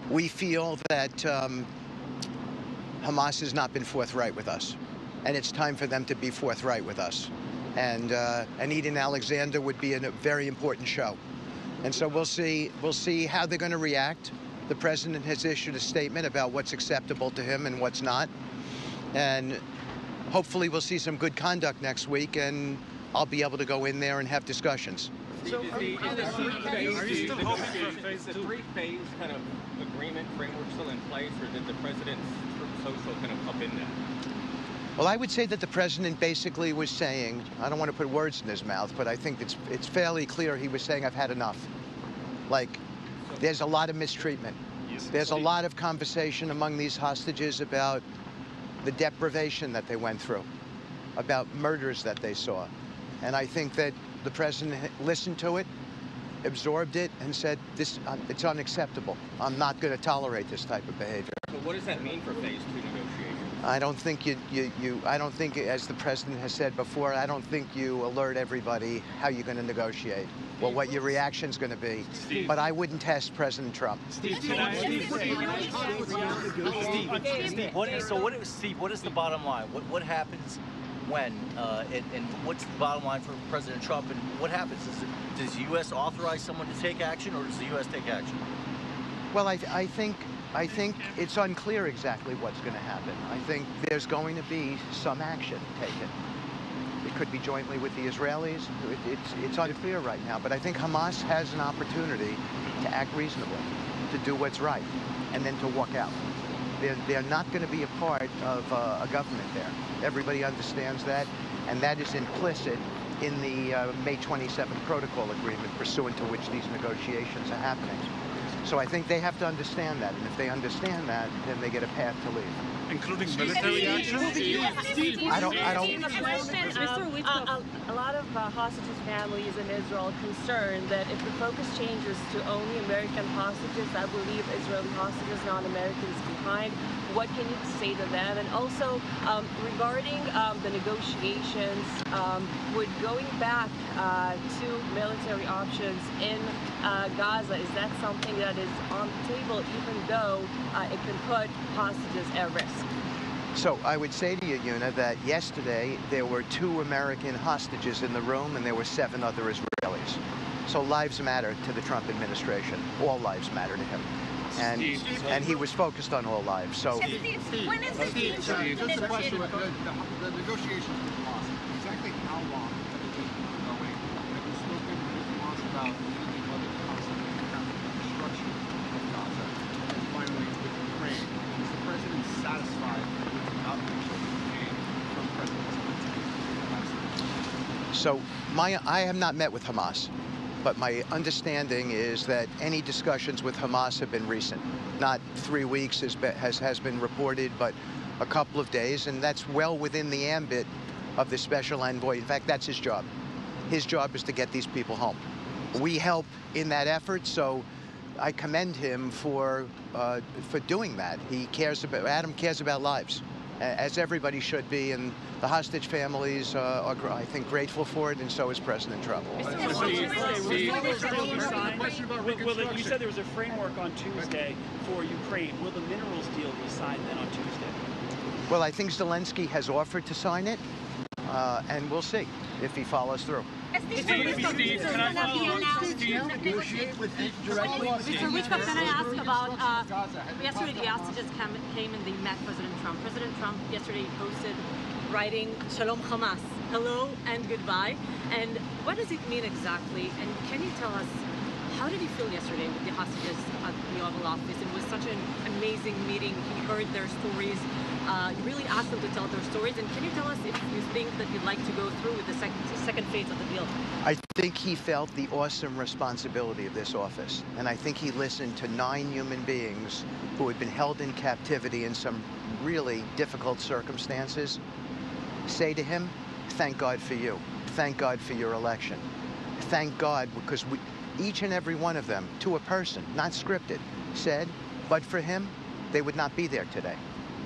We feel that Hamas has not been forthright with us, and it's time for them to be forthright with us. And Eden Alexander would be a very important show. And so we'll see how they're going to react. The president has issued a statement about what's acceptable to him and what's not. And hopefully we'll see some good conduct next week, and I'll be able to go in there and have discussions. So are you still hoping for a phase two? Is the three-phase kind of agreement framework still in place, or did the president's social kind of up in that? Well, I would say that the president basically was saying, I don't want to put words in his mouth, but I think it's fairly clear he was saying, I've had enough. Like, there's a lot of mistreatment. There's a lot of conversation among these hostages about the deprivation that they went through, about murders that they saw. And I think that the president listened to it, absorbed it, and said, it's unacceptable. I'm not going to tolerate this type of behavior. So what does that mean for phase two negotiations? I don't think I don't think, as the president has said before, I don't think you alert everybody how you're going to negotiate, or what your reaction's going to be. But I wouldn't test President Trump. Steve, what is the bottom line? What happens when, and what's the bottom line for President Trump, and what happens? Does the U.S. authorize someone to take action, or does the U.S. take action? Well, I think it's unclear exactly what's going to happen. I think there's going to be some action taken. It could be jointly with the Israelis. It's unclear right now, but I think Hamas has an opportunity to act reasonably, to do what's right, and then to walk out. They're not going to be a part of a government there. Everybody understands that, and that is implicit in the May 27th protocol agreement pursuant to which these negotiations are happening. So I think they have to understand that, and if they understand that, then they get a path to leave. Including military action? I don't. A lot of hostages' families in Israel are concerned that if the focus changes to only American hostages, that will leave Israeli hostages, non-Americans behind. What can you say to them? And also, regarding the negotiations, would going back to military options in Gaza, is that something that is on the table, even though it can put hostages at risk? So I would say to you, Yuna, that yesterday there were 2 American hostages in the room, and there were 7 other Israelis. So lives matter to the Trump administration. All lives matter to him. And he was focused on all lives. So when is the team just a question. The negotiations with Hamas, exactly how long have they been going? Have you spoken with Hamas about anything other concept of destruction of Gaza? And finally, with Ukraine, is the president satisfied with the outreach that he came from President Zelensky? So I have not met with Hamas. But my understanding is that any discussions with Hamas have been recent. Not 3 weeks has been reported, but a couple of days, and that's well within the ambit of the special envoy. In fact, that's his job. His job is to get these people home. We help in that effort, so I commend him for doing that. Adam cares about lives, as everybody should be, and the hostage families are, I think, grateful for it, and so is President Trump. You said there was a framework on Tuesday for Ukraine. Will the minerals deal be signed then on Tuesday? Well, I think Zelensky has offered to sign it, and we'll see if he follows through. Steve, can I follow up? Mr. Witkoff, can I ask about, yesterday the hostages came and they met President Trump. President Trump yesterday posted writing Shalom Hamas, hello and goodbye. And what does it mean exactly? And can you tell us, how did you feel yesterday with the hostages at the Oval Office? It was such an amazing meeting. He heard their stories. You really asked them to tell their stories. And can you tell us if you think that you'd like to go through with the second phase of the deal? I think he felt the awesome responsibility of this office. And I think he listened to 9 human beings who had been held in captivity in some really difficult circumstances say to him, thank God for you. Thank God for your election. Thank God, because each and every one of them, to a person, not scripted, said, but for him, they would not be there today.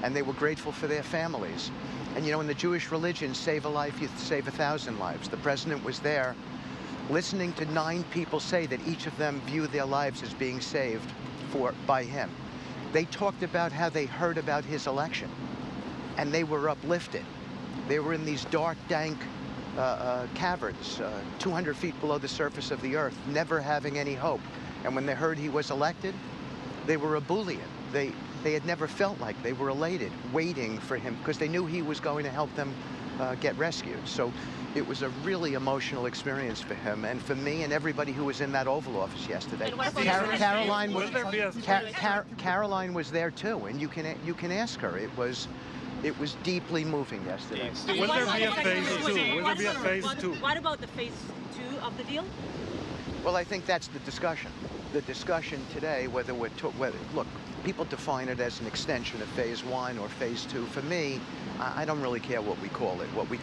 And they were grateful for their families. And you know, in the Jewish religion, save a life, you save 1,000 lives. The president was there listening to 9 people say that each of them view their lives as being saved by him. They talked about how they heard about his election, and they were uplifted. They were in these dark, dank caverns, 200 feet below the surface of the earth, never having any hope. And when they heard he was elected, they were ebullient. They had never felt like they were elated, waiting for him, because they knew he was going to help them get rescued. So it was a really emotional experience for him and for me and everybody who was in that Oval Office yesterday. Caroline was there too, and you can ask her. It was deeply moving yesterday. Will there be a phase two? Will there be a phase two? What about the phase 2 of the deal? Well, I think that's the discussion. The discussion today, whether look, people define it as an extension of phase 1 or phase 2. For me, I don't really care what we call it. What we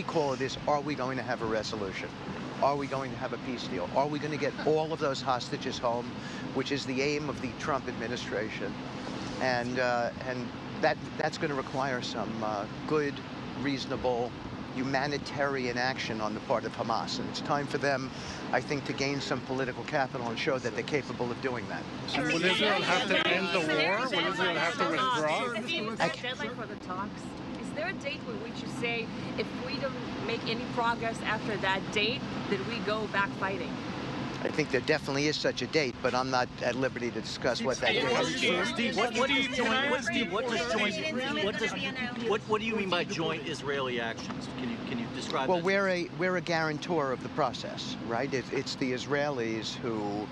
call it is, are we going to have a resolution? Are we going to have a peace deal? Are we going to get all of those hostages home, which is the aim of the Trump administration? And that's going to require some good, reasonable, humanitarian action on the part of Hamas. And it's time for them, I think, to gain some political capital and show that they're capable of doing that. And will Israel have to end the war? Will Israel have to withdraw? Is there a deadline for the talks? Is there a date with which you say, if we don't make any progress after that date, then we go back fighting? I think there definitely is such a date, but I'm not at liberty to discuss what that date is. Steve, what do you mean by joint Israeli actions? Can you describe Well, that? we're a guarantor of the process, right? It's the Israelis who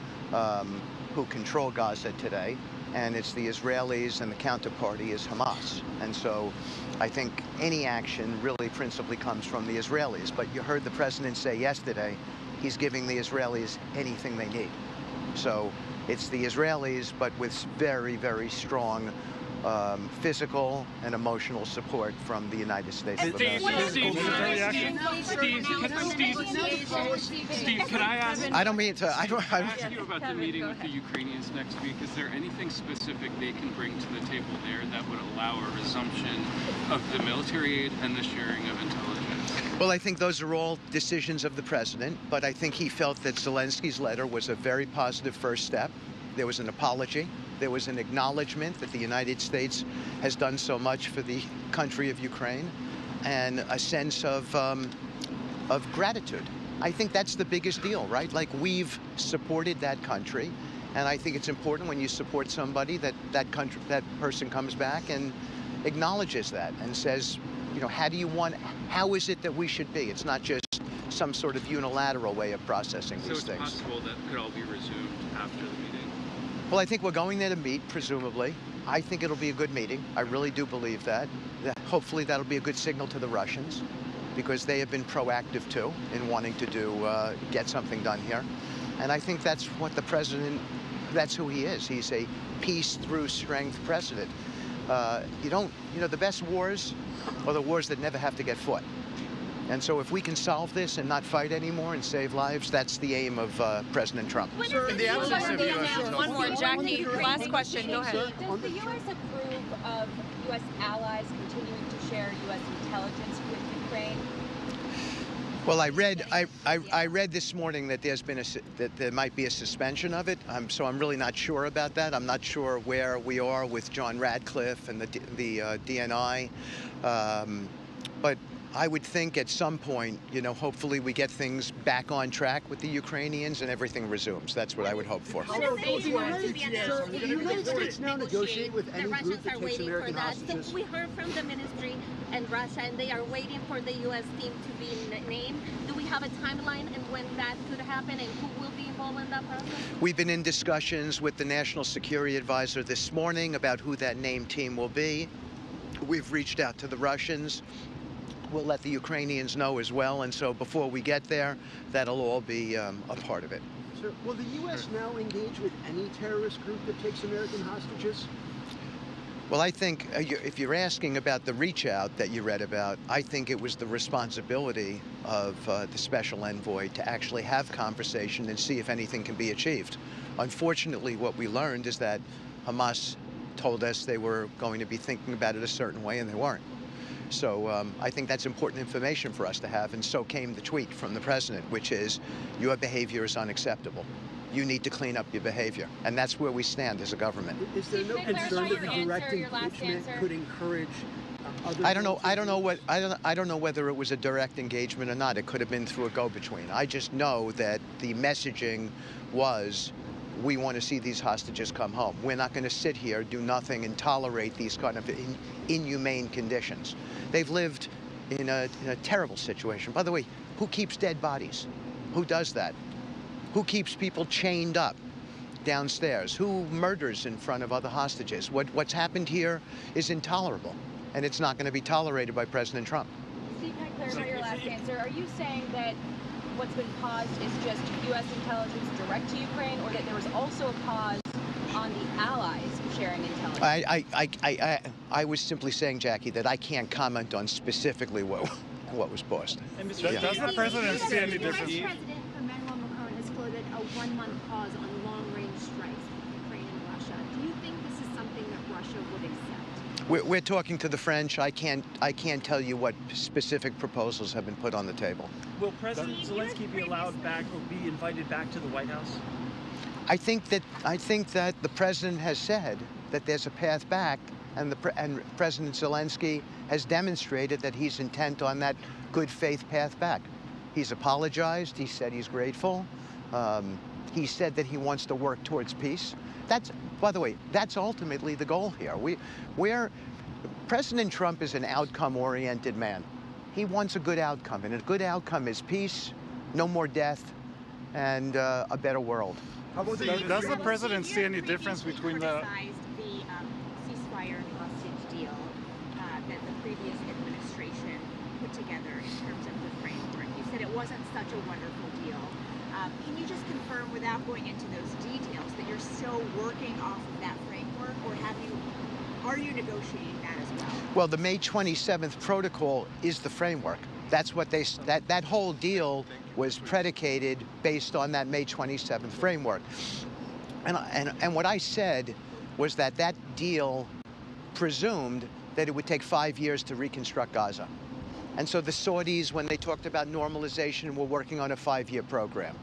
control Gaza today, and it's the Israelis, and the counterparty is Hamas. And so I think any action really principally comes from the Israelis. But you heard the president say yesterday, he's giving the Israelis anything they need. So it's the Israelis, but with very, very strong physical and emotional support from the United States of America. Steve, can I ask? I don't mean to. I ask you about the meeting with the Ukrainians next week. Is there anything specific they can bring to the table there that would allow a resumption of the military aid and the sharing of intelligence? Well, I think those are all decisions of the president, but I think he felt that Zelensky's letter was a very positive first step. There was an apology. There was an acknowledgement that the United States has done so much for the country of Ukraine, and a sense of gratitude. I think that's the biggest deal, right? Like, we've supported that country, and I think it's important when you support somebody that that person comes back and acknowledges that and says, you know, how is it that we should be? It's not just some sort of unilateral way of processing these things. So it's possible that could all be resumed after the meeting? Well, I think we're going there to meet, presumably. I think it'll be a good meeting. I really do believe that. Hopefully that'll be a good signal to the Russians, because they have been proactive too in wanting to get something done here. And I think that's what the president, that's who he is. He's a peace through strength president. The best wars are the wars that never have to get fought. And so if we can solve this and not fight anymore and save lives, that's the aim of President Trump. Sir, in the absence of U.S. One more, Jackie. Last question. Go ahead. Does the U.S. approve of U.S. allies continuing to share U.S. intelligence with Ukraine? Well, I read this morning that that there might be a suspension of it. So I'm really not sure about that. I'm not sure where we are with John Radcliffe and the DNI, but I would think at some point, hopefully we get things back on track with the Ukrainians and everything resumes. That's what I would hope for. Will the United States now negotiate with any group that takes American hostages? So we heard from the ministry and Russia, and they are waiting for the U.S. team to be named. Do we have a timeline and when that could happen, and who will be involved in that process? We've been in discussions with the National Security Advisor this morning about who that named team will be. We've reached out to the Russians. We'll let the Ukrainians know as well, and so before we get there, that'll all be a part of it. Sir, will the U.S. now engage with any terrorist group that takes American hostages? Well, I think if you're asking about the reach out that you read about, I think it was the responsibility of the special envoy to actually have conversation and see if anything can be achieved. Unfortunately, what we learned is that Hamas told us they were going to be thinking about it a certain way, and they weren't. So I think that's important information for us to have, and so came the tweet from the president, which is, your behavior is unacceptable. you need to clean up your behavior. And that's where we stand as a government. Is there no concern that the direct engagement could encourage other? I don't know whether it was a direct engagement or not. It could have been through a go-between. I just know that the messaging was, we want to see these hostages come home. We're not going to sit here, do nothing, and tolerate these kind of inhumane conditions. They've lived in a terrible situation. By the way, who keeps dead bodies? Who does that? Who keeps people chained up downstairs? Who murders in front of other hostages? What's happened here is intolerable, and it's not going to be tolerated by President Trump. Steve, can I clarify your last answer? Are you saying that what's been paused is just U.S. intelligence direct to Ukraine, or that there was also a pause on the allies sharing intelligence? I was simply saying, Jackie, that I can't comment on specifically what was paused. Does the president see any difference? The Vice President Emmanuel Macron has floated a one-month pause on long-range strikes from Ukraine and Russia. Do you think this is something that Russia would accept? We're talking to the French. I can't tell you what specific proposals have been put on the table. Will President Zelensky be allowed back or be invited back to the White House? I think that the president has said that there's a path back, and President Zelensky has demonstrated that he's intent on that good faith path back. He's apologized. He said he's grateful. He said that he wants to work towards peace. By the way, that's ultimately the goal here. President Trump is an outcome-oriented man. He wants a good outcome, and a good outcome is peace, no more death, and a better world. Does the president see any difference between the ceasefire and hostage deal that the previous administration put together in terms of the framework? You said it wasn't such a wonderful deal. Can you just confirm, without going into those details, that you're still working off of that framework, or are you negotiating that as well? Well, the May 27th protocol is the framework. That's what that whole deal was predicated based on that May 27th framework. And what I said was that deal presumed that it would take 5 years to reconstruct Gaza. And so the Saudis, when they talked about normalization, were working on a 5-year program.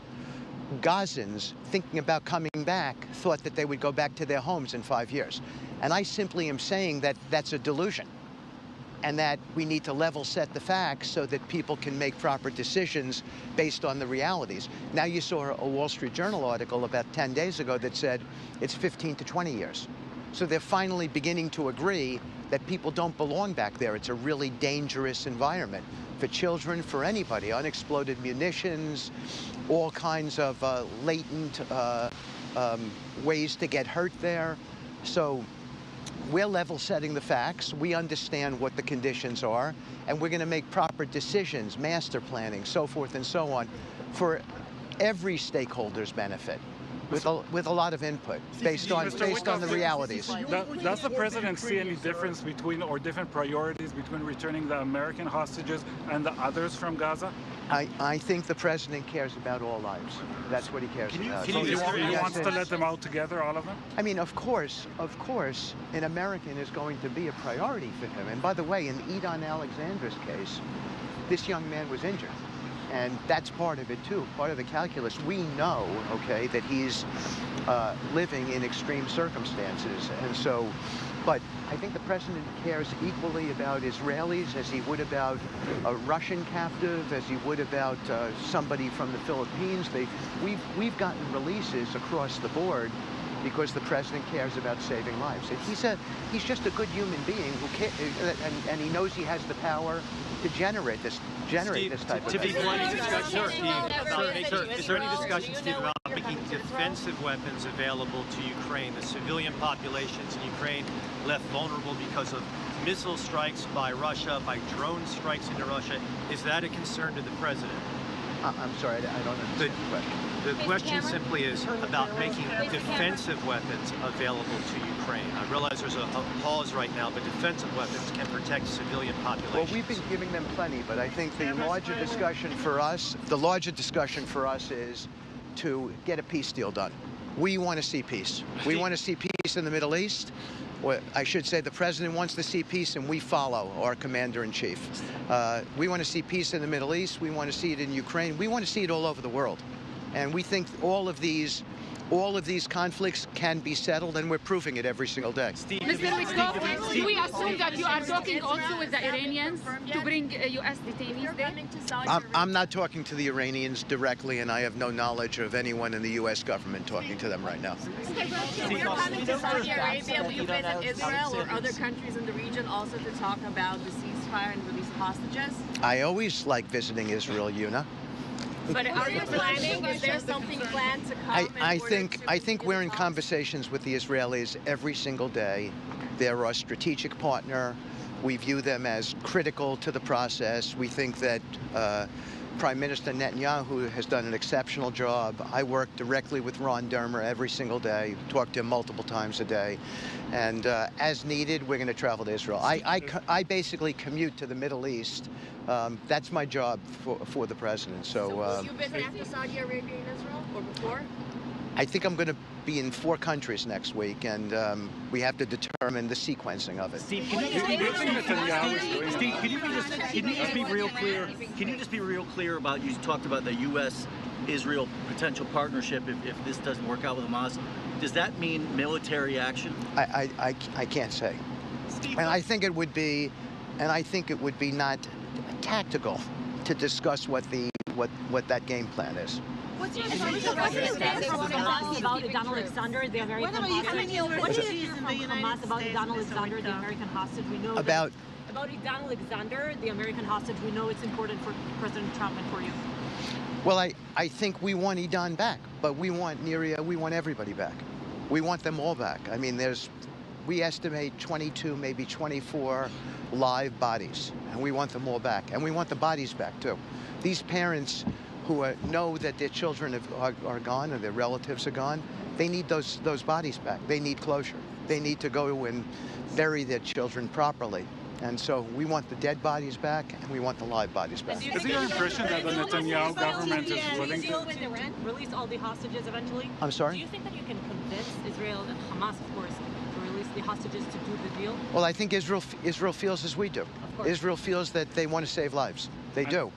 Gazans, thinking about coming back, thought that they would go back to their homes in 5 years. And I simply am saying that that's a delusion, and that we need to level set the facts so that people can make proper decisions based on the realities. Now, you saw a Wall Street Journal article about 10 days ago that said it's 15 to 20 years. So they're finally beginning to agree that people don't belong back there. It's a really dangerous environment for children, for anybody. Unexploded munitions, all kinds of latent ways to get hurt there. So we're level setting the facts. We understand what the conditions are, and we're going to make proper decisions, master planning, so forth and so on, for every stakeholder's benefit, with a lot of input based on the realities. Does the president see any difference between, or different priorities between returning the American hostages and the others from Gaza? I think the president cares about all lives. That's what he cares about. So he wants to let them out together, all of them? I mean, of course, an American is going to be a priority for him. And by the way, in Edon Alexander's case, this young man was injured. And that's part of it, too, part of the calculus. We know, okay, that he's living in extreme circumstances. And so, but I think the president cares equally about Israelis as he would about a Russian captive, as he would about somebody from the Philippines. We've gotten releases across the board because the president cares about saving lives. He's just a good human being who cares, and he knows he has the power to generate this type of thing. Is there any discussion, Steve, about making defensive weapons available to Ukraine? The civilian populations in Ukraine left vulnerable because of missile strikes by Russia, by drone strikes into Russia. Is that a concern to the president? I'm sorry, I don't understand the question. The question simply is about making defensive weapons available to Ukraine. I realize there's a pause right now, but defensive weapons can protect civilian populations. Well, we've been giving them plenty, but I think the larger discussion for us is to get a peace deal done. We want to see peace. We want to see peace in the Middle East. Well, I should say the president wants to see peace, and we follow our commander-in-chief. We want to see peace in the Middle East. We want to see it in Ukraine. We want to see it all over the world. And we think all of these all of these conflicts can be settled, and we're proving it every single day. Mr. Witkoff, do we assume that you are talking also with the Iranians to bring U.S. detainees there? I'm not talking to the Iranians directly, and I have no knowledge of anyone in the U.S. government talking to them right now. When you're coming to Saudi Arabia, will you visit Israel or other countries in the region also to talk about the ceasefire and release of hostages? I always like visiting Israel, Yuna. But are you planning? Is there something planned to come? I think we're in conversations with the Israelis every single day. They're our strategic partner. We view them as critical to the process. We think that Prime Minister Netanyahu has done an exceptional job. I work directly with Ron Dermer every single day, talk to him multiple times a day. And as needed, we're going to travel to Israel. I basically commute to the Middle East. That's my job for the president. So will you visit after Saudi Arabia and Israel or before? I think I'm going to be in 4 countries next week, and we have to determine the sequencing of it. Steve, can you just be real clear? Can you just be real clear about, you talked about the U.S.-Israel potential partnership if this doesn't work out with Hamas. Does that mean military action? I can't say. And I think it would be not tactical to discuss what that game plan is. What's your stance about Donald Alexander, the American hostage? What do you hear from Hamas about Donald Alexander, the American hostage? We know about Donald Alexander, the American hostage. We know it's important for President Trump and for you. Well, I think we want Idan back, but we want Niria, we want everybody back. We want them all back. I mean, we estimate 22, maybe 24 live bodies, and we want them all back. And we want the bodies back, too. These parents who know that their children are gone and their relatives are gone, they need those bodies back. They need closure. They need to go and bury their children properly. And so we want the dead bodies back, and we want the live bodies back. Is it your impression that the Netanyahu government is willing to release all the hostages eventually? I'm sorry? Do you think that you can convince Israel and Hamas, of course, to release the hostages to do the deal? Well, I think Israel feels as we do. Israel feels that they want to save lives. They do.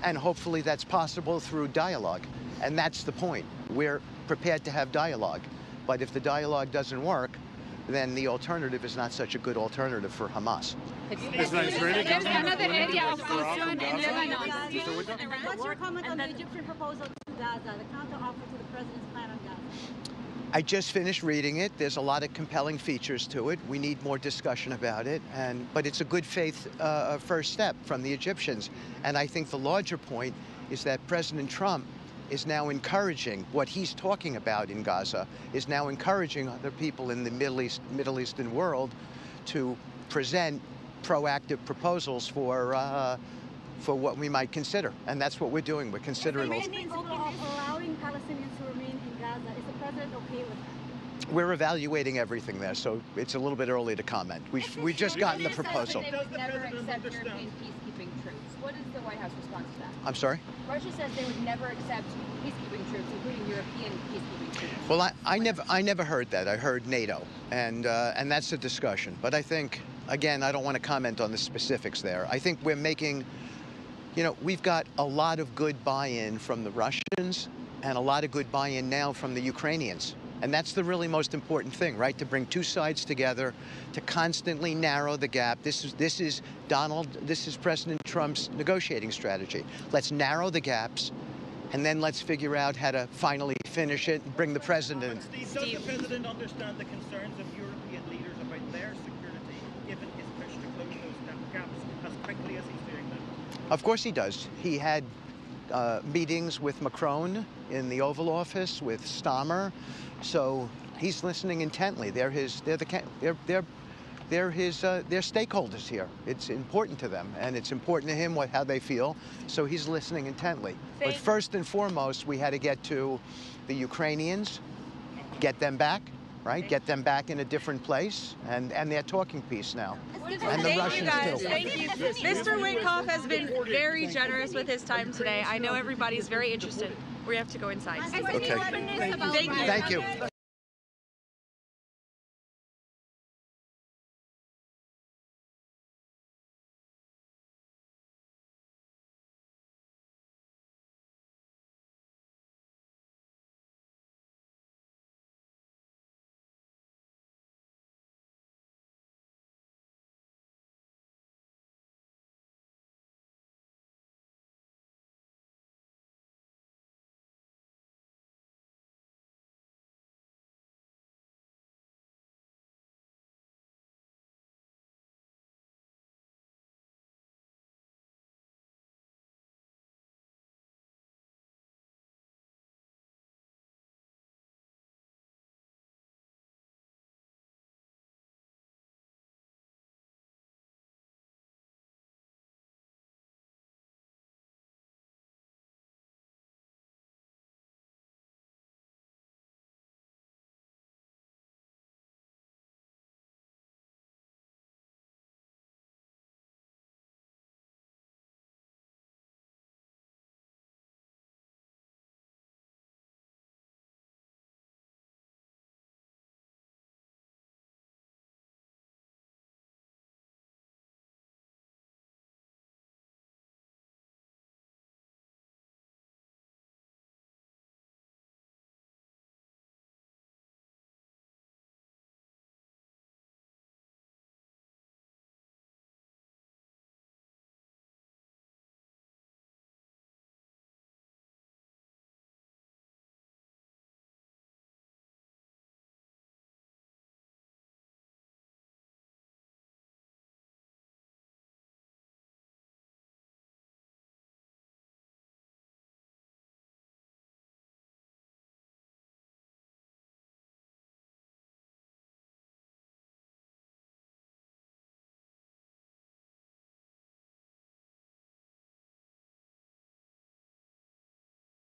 And hopefully that's possible through dialogue. And that's the point. We're prepared to have dialogue. But if the dialogue doesn't work, then the alternative is not such a good alternative for Hamas. There's another area of concern in Lebanon. What's your comment on the Egyptian proposal to Gaza, the counter-offer to the president's plan on Gaza? I just finished reading it. There's a lot of compelling features to it. We need more discussion about it. But it's a good faith first step from the Egyptians. And I think the larger point is that President Trump is now encouraging what he's talking about in Gaza, is now encouraging other people in the Middle Eastern world to present proactive proposals for what we might consider. And that's what we're doing. We're considering allowing Palestinians to remain in Gaza. Is the president okay with that? We're evaluating everything there, so it's a little bit early to comment. We've just gotten the proposal. They would never accept European peacekeeping troops. What is the White House response to that? I'm sorry? Russia says they would never accept peacekeeping troops, including European peacekeeping troops. Well, I never heard that. I heard NATO, and that's a discussion. But I think, again, I don't want to comment on the specifics there. I think we're making, we've got a lot of good buy-in from the Russians and a lot of good buy-in now from the Ukrainians. And that's the really most important thing, right? To bring two sides together, to constantly narrow the gap. This is President Trump's negotiating strategy. Let's narrow the gaps, and then let's figure out how to finally finish it and bring the president in. Does the president understand the concerns of European leaders about their security, given his push to close those gaps as quickly as he's doing that? Of course he does. He had meetings with Macron in the Oval Office, with Stammer. So he's listening intently. They're stakeholders here. It's important to them, and it's important to him how they feel. So he's listening intently. But first and foremost, we had to get to the Ukrainians, get them back, right? Get them back in a different place, and their talking piece now. And the Russians too. Thank you. Mr. Witkoff has been very generous with his time today. I know everybody's very interested. We have to go inside. Okay. Thank you.